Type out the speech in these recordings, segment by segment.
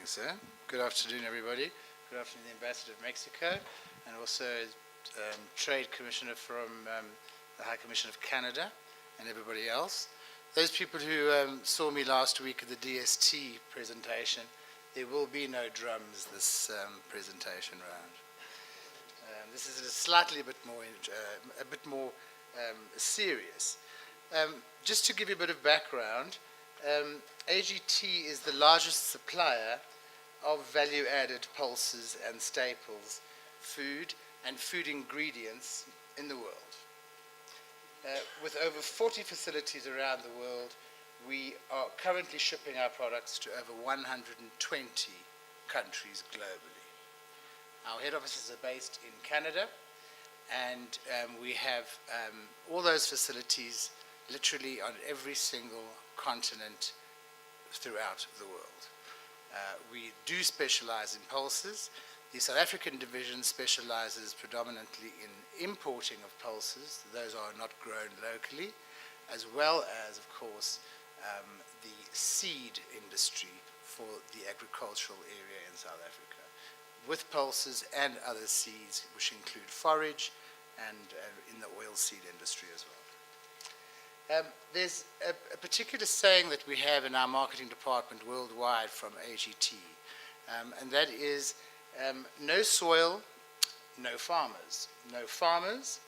morning, sir. Good afternoon, everybody. Good afternoon, the Ambassador of Mexico, and also Trade Commissioner from the High Commission of Canada, and everybody else. Those people who saw me last week at the DST presentation, there will be no drums this presentation round. This is slightly a bit more serious. Just to give you a bit of background, AGT is the largest supplier of value-added pulses and staples, food and food ingredients in the world. With over 40 facilities around the world, we are currently shipping our products to over 120 countries globally. Our head offices are based in Canada, and we have all those facilities literally on every single continent throughout the world. We do specialize in pulses. The South African division specializes predominantly in importing of pulses. Those are not grown locally, as well as, of course, the seed industry for the agricultural area in South Africa, with pulses and other seeds, which include forage and in the oil seed industry as well. There's a particular saying that we have in our marketing department worldwide from AGT, and that is no soil, no farmers. No farmers,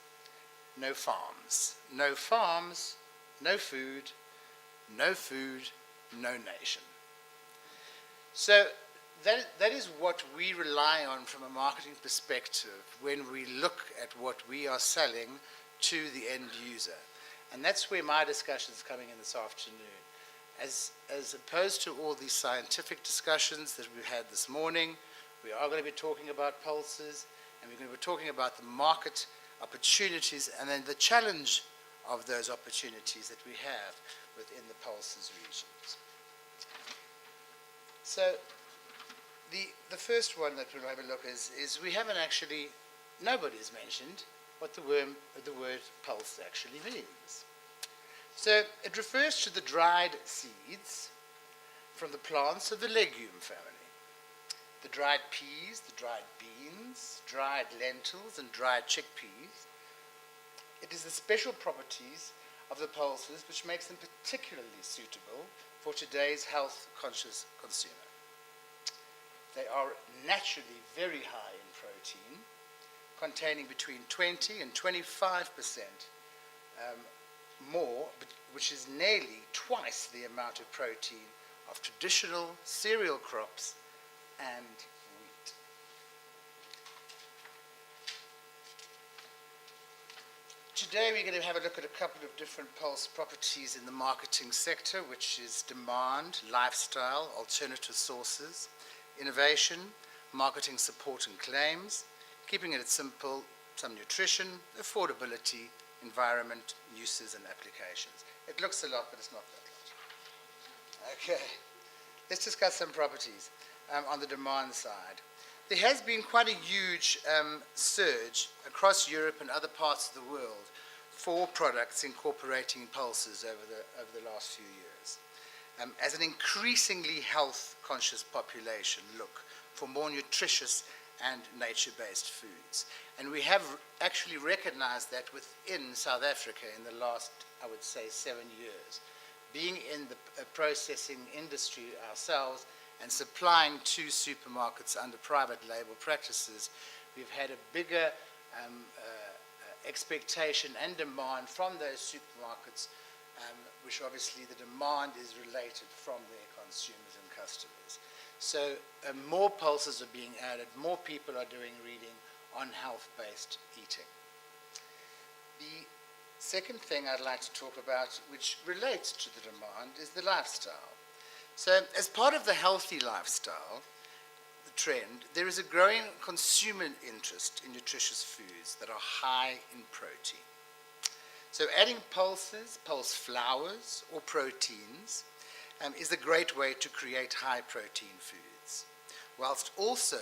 no farms. No farms, no food, no nation. So that is what we rely on from a marketing perspective when we look at what we are selling to the end user. And that's where my discussion is coming in this afternoon. As opposed to all these scientific discussions that we've had this morning, we are going to be talking about pulses, and we're going to be talking about the market opportunities and then the challenge of those opportunities that we have within the pulses regions. So the first one that we'll have a look is we haven't actually, nobody's mentioned what the word pulse actually means. So it refers to the dried seeds from the plants of the legume family. The dried peas, the dried beans, dried lentils, and dried chickpeas. It is the special properties of the pulses which makes them particularly suitable for today's health-conscious consumer. They are naturally very high in protein, containing between 20 and 25% more, which is nearly twice the amount of protein of traditional cereal crops and wheat. Today we're going to have a look at a couple of different pulse properties in the marketing sector, which is demand, lifestyle, alternative sources, innovation, marketing support and claims, keeping it simple, some nutrition, affordability, environment, uses and applications. It looks a lot, but it's not that lot. Okay, let's discuss some properties on the demand side. There has been quite a huge surge across Europe and other parts of the world for products incorporating pulses over the last few years. As an increasingly health-conscious population look for more nutritious and nature-based foods. And we have actually recognized that within South Africa in the last, I would say, 7 years. Being in the processing industry ourselves and supplying to supermarkets under private label practices, we've had a bigger expectation and demand from those supermarkets, which obviously the demand is related from their consumers and customers. So more pulses are being added, more people are doing reading on health-based eating. The second thing I'd like to talk about, which relates to the demand, is the lifestyle. So as part of the healthy lifestyle, the trend, there is a growing consumer interest in nutritious foods that are high in protein. So adding pulses, pulse flours, or proteins is a great way to create high protein foods, whilst also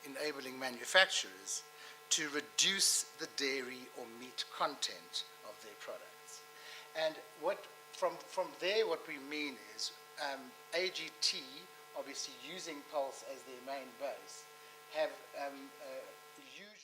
enabling manufacturers to reduce the dairy or meat content of their products. And from there what we mean is AGT obviously using Pulse as their main base, have a huge